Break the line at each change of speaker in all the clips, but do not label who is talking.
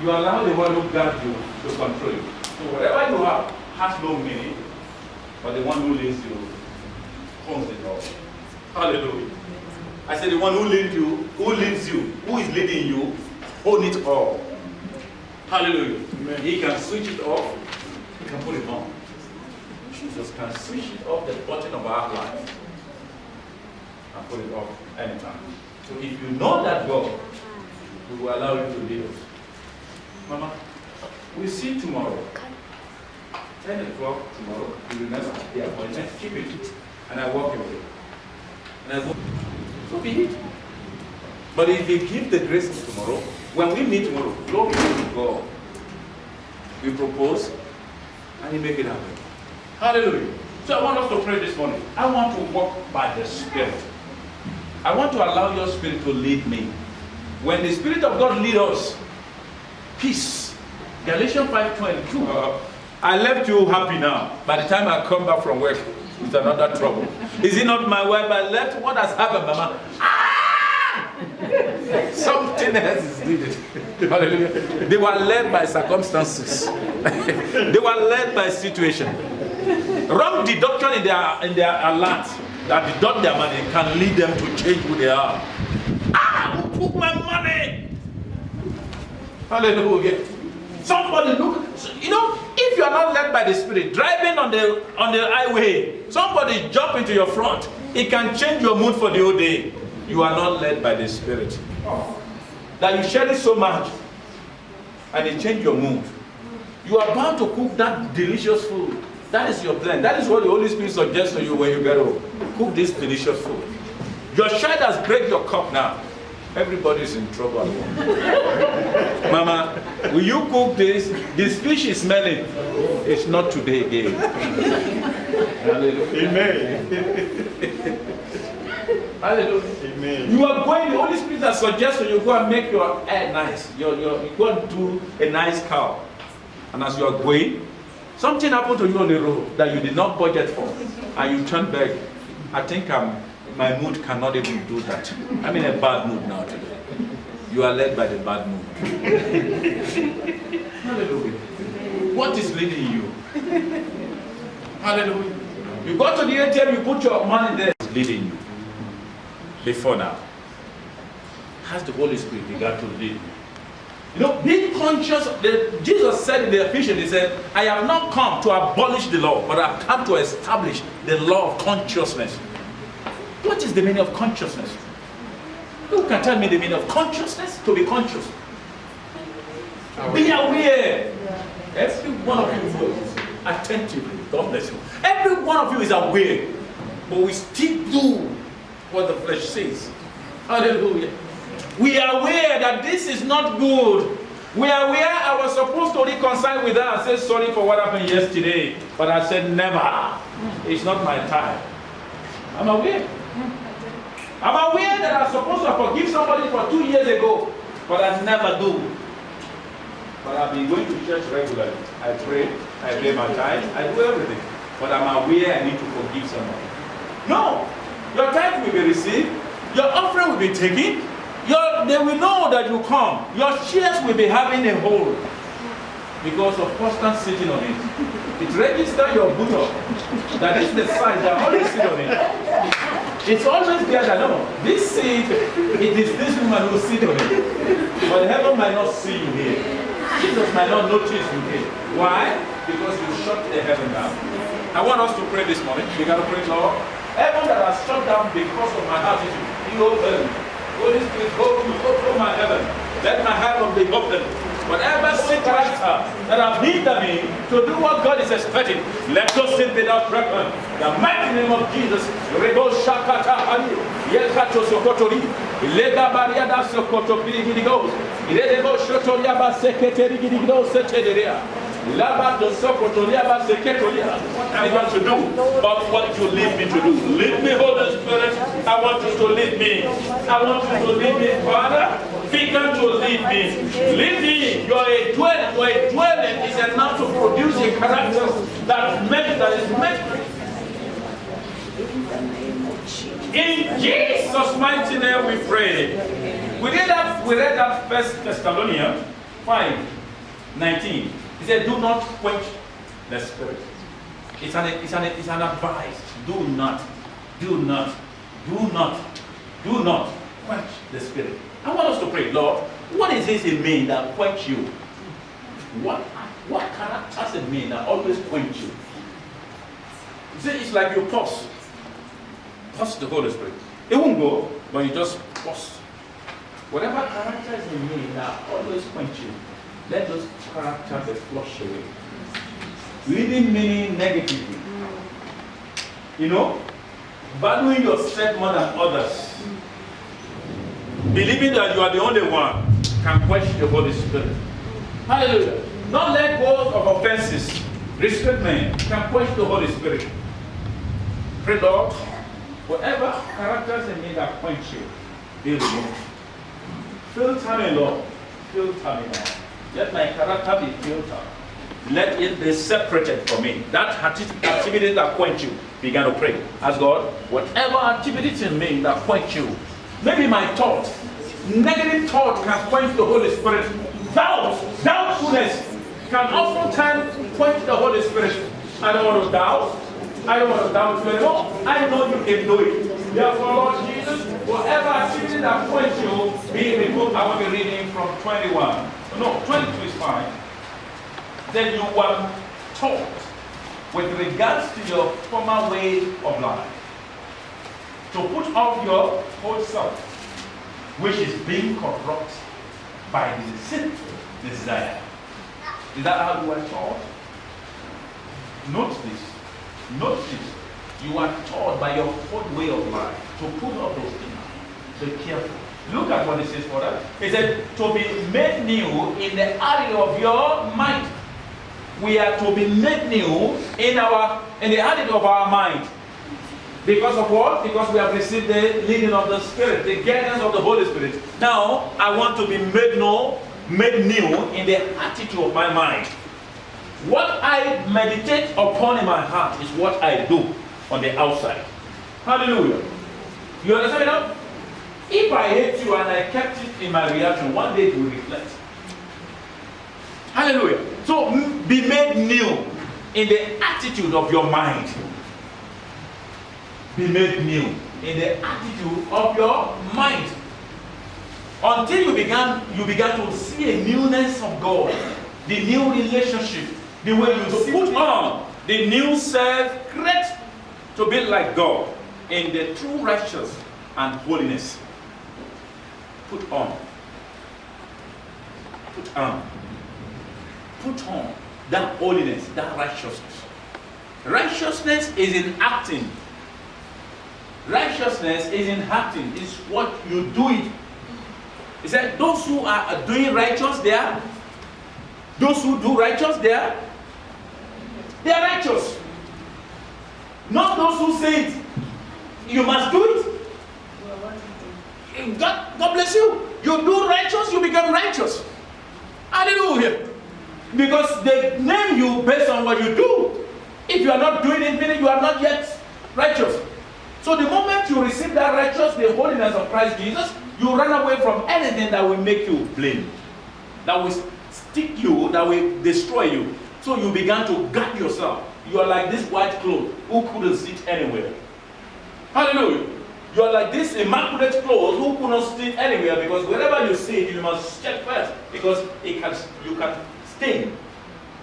you allow the one who guards you to control you. So whatever you have has no meaning, but the one who leads you owns it all. Hallelujah. I said the one who leads you, who is leading you, owns it all. Hallelujah. Amen. He can switch it off, he can put it on. Jesus can switch it off the button of our life and put it off anytime. So if you know that God, we will allow you to lead us. Mama, we'll see tomorrow. 10 o'clock tomorrow, you remember the appointment, keep it. And I walk away. And I go, so be it. But if you give the grace tomorrow, when we meet tomorrow, glory to God. We propose, and He make it happen. Hallelujah. So I want us to pray this morning. I want to walk by the Spirit. I want to allow your Spirit to lead me. When the Spirit of God leads us, peace. Galatians 5:22. I left you happy now. By the time I come back from work, it's another trouble. Is it not my wife I left? What has happened, Mama? Something else is needed. Hallelujah. They were led by circumstances. They were led by situation. Wrong deduction in their alert that deduct their money can lead them to change who they are. Who took my money? Hallelujah. Somebody look, if you are not led by the Spirit, driving on the highway, somebody jump into your front, it can change your mood for the whole day. You are not led by the Spirit. That you share it so much, and it change your mood. You are bound to cook that delicious food. That is your plan. That is what the Holy Spirit suggests to you when you get home. Cook this delicious food. Your child has break your cup now. Everybody is in trouble. Mama, will you cook this? This fish is smelling. It's not today again. Hallelujah. Amen. Hallelujah. Amen. You are going, the Holy Spirit has suggested you go and make your hair nice. You go and do a nice cow. And as you are going, something happened to you on the road that you did not budget for. And you turn back. I think my mood cannot even do that. I'm in a bad mood now today. You are led by the bad mood. Hallelujah. What is leading you? Hallelujah. You go to the ATM, you put your money there. It's leading you. Before now. Has the Holy Spirit begun to lead you? Being conscious, Jesus said in the Ephesians, He said, I have not come to abolish the law, but I have come to establish the law of consciousness. What is the meaning of consciousness? Who can tell me the meaning of consciousness? To be conscious. Be aware. Every one of you knows attentively. God bless you. Every one of you is aware. But we still do what the flesh says. Hallelujah. We are aware that this is not good. We are aware I was supposed to reconcile with her and say sorry for what happened yesterday. But I said never. It's not my time. I'm aware. I'm aware that I'm supposed to forgive somebody for 2 years ago. But I never do. But I've been going to church regularly. I pray, I pay my tithe, I do everything. But I'm aware I need to forgive somebody. No. Your tithe will be received. Your offering will be taken. They will know that you come. Your shares will be having a hole because of constant sitting on it. It registers your boot up. That is the sign that always sit on it. It's always there that no, this seat, it is this woman who sit on it. But heaven might not see you here. Jesus might not notice you here. Why? Because you shut the heaven down. I want us to pray this morning. We got to pray, Lord. Heaven that has shut down because of my attitude. You open. Holy Spirit, open my heaven. Let my heaven be open. Whatever situation that have hindered me to do what God is expecting, let us sit without preference. The mighty name of Jesus. Rebo Shakata Ani. Yelkato Sokotori. Lega Bariada Sokoto Pirigos. Rebo Shotoriaba Secretary Gidigos Setederia. Labato Sokotoriaba Secretoria. I want to do, but what you lead me to do. Lead me, Holy Spirit. I want you to lead me. I want you to lead me, Father. Begin to lead me. Lead me. Your dwelling is enough to produce a character that is meant. In Jesus' mighty name we pray. We read that 1 Thessalonians 5:19. He said, do not quench the spirit. It's an advice. Do not quench the spirit. I want us to pray, Lord, what is this in me that quench you? What characters in me that always quench you? You see, it's like you pause the Holy Spirit. It won't go, but you just pause. Whatever characters in me that always quench you, let those characters be flushed away. Reading meaning negatively. You know, valuing yourself more than others. Believing that you are the only one can quench the Holy Spirit. Hallelujah. Not let go of offenses. Resentment can quench the Holy Spirit. Pray, Lord, whatever characters in me that quench you, be removed. Filter me, Lord. Filter me, Lord. Let my character be filtered. Let it be separated from me. That activity that quench you, begin to pray. Ask God, whatever activity in me that quench you, maybe my thought, negative thought can quench the Holy Spirit. Doubtfulness can oftentimes quench the Holy Spirit. I don't want to doubt. I don't want to doubt you anymore. I know you can do it. Therefore, Lord Jesus, whatever activity that quench you, be removed. I will be reading from 21. No, 22 is fine. Then you were taught with regards to your former way of life to put off your whole self, which is being corrupt by the sinful desire. Is that how you were taught? Note this. You are taught by your own way of life to put off those things. Be careful. Look at what it says for that. It said to be made new in the area of your mind. We are to be made new in the attitude of our mind. Because of what? Because we have received the leading of the Spirit, the guidance of the Holy Spirit. Now, I want to be made new in the attitude of my mind. What I meditate upon in my heart is what I do on the outside. Hallelujah. You understand me now? If I hate you and I kept it in my reaction, one day it will reflect. Hallelujah. So be made new in the attitude of your mind. Be made new in the attitude of your mind. Until you began to see a newness of God, the new relationship, the way you put on the new self, create to be like God in the true righteousness and holiness. Put on that holiness, that righteousness. Righteousness is in acting. Righteousness is in acting. It's what you do it. He said, those who are doing righteous, those who do righteous, they are righteous. Not those who say it. You must do it. God bless you. You do righteous, you become righteous. Hallelujah. Because they name you based on what you do. If you are not doing it, meaning you are not yet righteous. So the moment you receive that righteous, the holiness of Christ Jesus, you run away from anything that will make you blame, that will stick you, that will destroy you. So you began to guard yourself. You are like this white cloth who couldn't sit anywhere. Hallelujah. You are like this immaculate clothes who could not sit anywhere, because wherever you sit, you must check first, because you can stain.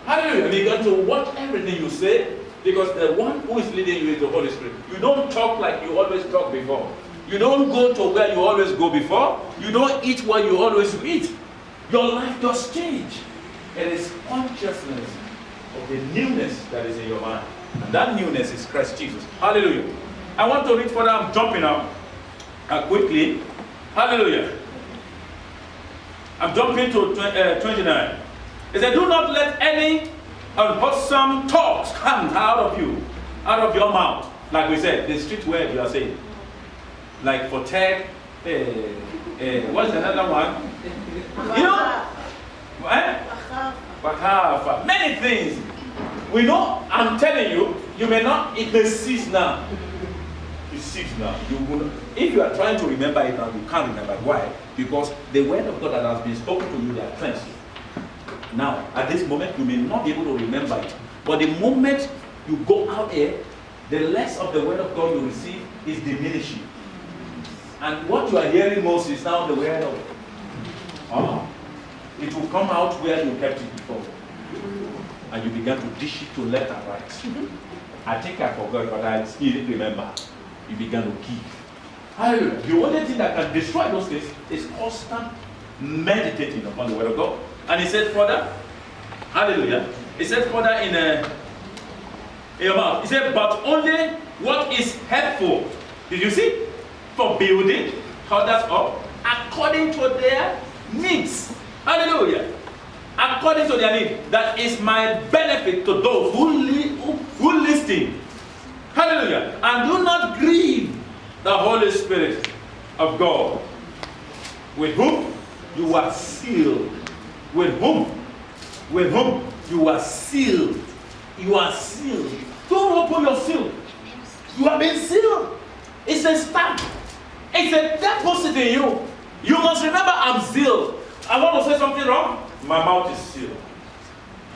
Hallelujah. You begin to watch everything you say, because the one who is leading you is the Holy Spirit. You don't talk like you always talk before. You don't go to where you always go before. You don't eat what you always eat. Your life does change. It is consciousness of the newness that is in your mind. And that newness is Christ Jesus. Hallelujah. I want to read further. I'm jumping up quickly. Hallelujah. I'm jumping to 29. It said, do not let any unwholesome talks come out of you, out of your mouth. Like we said, the street word you are saying. Like for tag, what's another one? You know? What? Many things. We know, I'm telling you, you may not, it may cease now. It cease now. If you are trying to remember it now, you can't remember. Why? Because the word of God that has been spoken to you, they are cleansed. Now, at this moment, you may not be able to remember it. But the moment you go out here, the less of the word of God you receive is diminishing. And what you are hearing most is now the word of God. It will come out where you kept it before. And you began to dish it to left and right. I think I forgot, but I still remember. You began to give. Hallelujah. The only thing that can destroy those things is constant meditating upon the word of God. And he said further, hallelujah. He said further in your mouth. He said, but only what is helpful. Did you see? For building others up according to their needs. Hallelujah. According to their need. That is my benefit to those who listen. Hallelujah. And do not grieve the Holy Spirit of God, with whom you are sealed. With whom? With whom you are sealed. You are sealed. Don't open your seal. You have been sealed. It's a stamp. It's a deposit in you. You must remember, I'm sealed. I want to say something wrong. My mouth is sealed.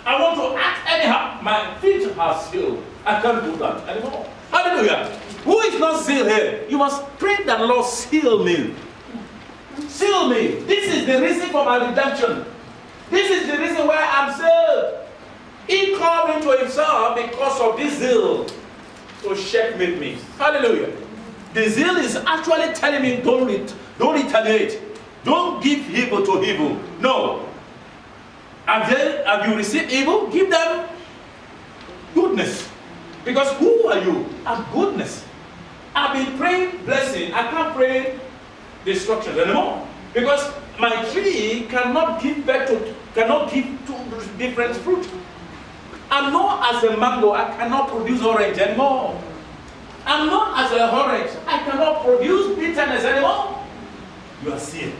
I want to act anyhow. My feet are sealed. I can't do that anymore. Hallelujah. Who is not sealed here? You must pray that Lord seal me. Seal me. This is the reason for my redemption. This is the reason why I'm sealed. He called me to himself because of this zeal to checkmate me. Hallelujah. The zeal is actually telling me don't retaliate. Don't give evil to evil. No. Have you received evil? Give them goodness. Because who are you? I'm goodness. I've been praying blessing. I can't pray destruction anymore. Because my tree cannot give two different fruit. I'm not as a mango, I cannot produce orange anymore. I'm not as a orange, I cannot produce bitterness anymore. You are sealed.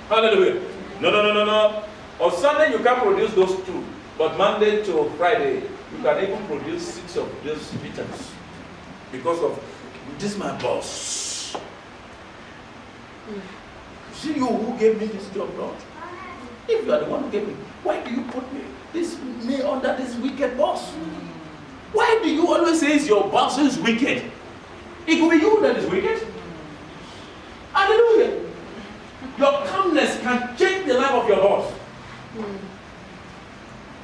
Hallelujah. No. On Sunday you can produce those two. But Monday to Friday, you can even produce 6 of those bitterness. Because of, this is my boss. See you who gave me this job, Lord. If you are the one who gave me, why do you put me under this wicked boss? Why do you always say it's your boss who is wicked? It could be you that is wicked. Hallelujah. Your calmness can change the life of your boss.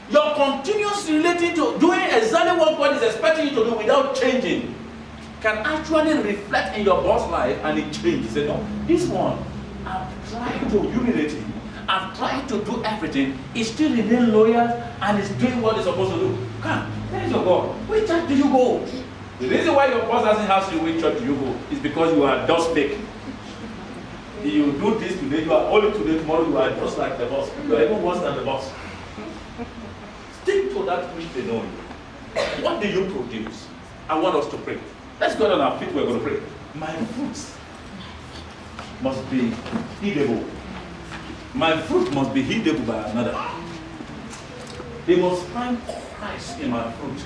Your continuous relating to doing exactly what God is expecting you to do without changing can actually reflect in your boss life and it changes. You know, this one, I've tried to humiliate him. I've tried to do everything. He still remains loyal and is doing what he's supposed to do. Come, where is your God? Which church do you go? The reason why your boss doesn't ask you which church do you go is because you are just fake. You do this today, you are only today, tomorrow you are just like the boss. You are even worse than the boss. Stick to that which they know you. What do you produce? I want us to pray. Let's go on our feet, we're going to pray. My fruits must be eatable. My fruit must be eatable by another. They must find Christ in my fruit.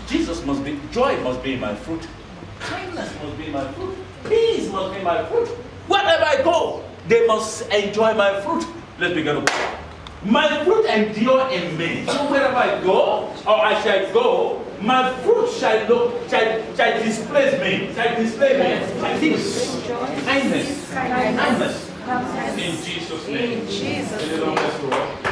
Jesus must be, joy must be in my fruit. Kindness must be in my fruit. Peace must be in my fruit. Wherever I go, they must enjoy my fruit. Let's begin to pray. My fruit endure in me. So wherever I go, or I shall go, my fruit shall displace me. Shall display me. Peace, kindness. In Jesus' name.
In Jesus' name.